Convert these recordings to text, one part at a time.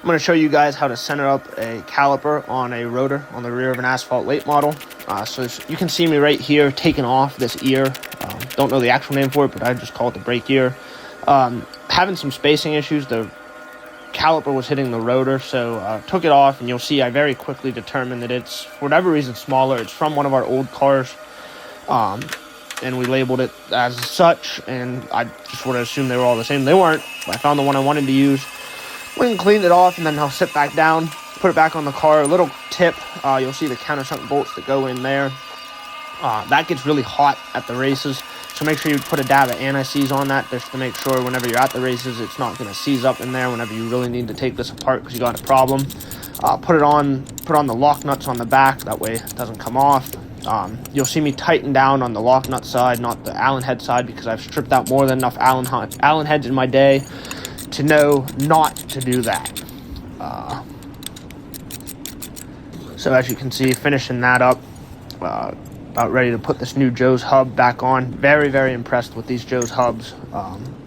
I'm going to show you guys how to center up a caliper on a rotor on the rear of an Asphalt late model. So you can see me right here taking off this ear. Don't know the actual name for it, but I just call it the brake ear. Having some spacing issues. The caliper was hitting the rotor, so took it off, and you'll see I very quickly determined that it's, for whatever reason, smaller. It's from one of our old cars, and we labeled it as such, and I just would have assumed they were all the same. They weren't. I found the one I wanted to use, went and cleaned it off, and then I'll sit back down, put it back on the car. A little tip, you'll see the countersunk bolts that go in there. That gets really hot at the races, so make sure you put a dab of anti-seize on that just to make sure whenever you're at the races it's not going to seize up in there whenever you really need to take this apart because you got a problem. Put on the lock nuts on the back, that way it doesn't come off. You'll see me tighten down on the lock nut side, not the Allen head side, because I've stripped out more than enough Allen heads in my day to know not to do that. So as you can see, finishing that up, about ready to put this new Joe's hub back on. Very, very impressed with these Joe's hubs.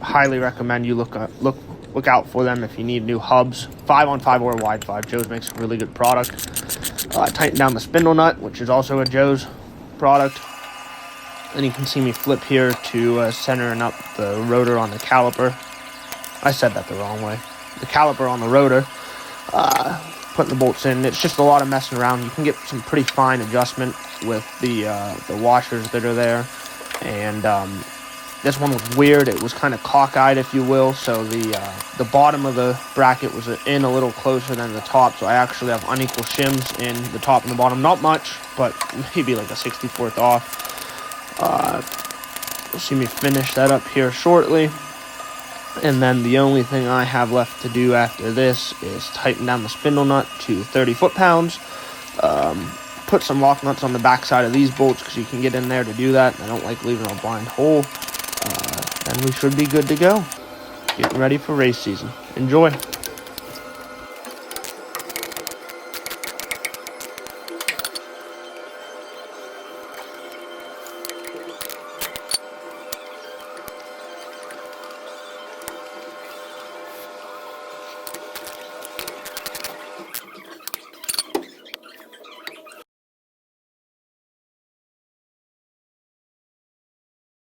Highly recommend you look out for them if you need new hubs. 5-on-5 or wide 5. Joe's makes a really good product. Tighten down the spindle nut, which is also a Joe's product. Then you can see me flip here to centering up the rotor on the caliper. I said that the wrong way. The caliper on the rotor. Putting the bolts in. It's just a lot of messing around. You can get some pretty fine adjustment with the washers that are there. And this one was weird. It was kind of cockeyed, if you will. So the bottom of the bracket was in a little closer than the top. So I actually have unequal shims in the top and the bottom. Not much, but maybe like a 64th off. You'll see me finish that up here shortly. And then the only thing I have left to do after this is tighten down the spindle nut to 30 foot-pounds. Put some lock nuts on the back side of these bolts because you can get in there to do that. I don't like leaving a blind hole. Then we should be good to go. Getting ready for race season. Enjoy.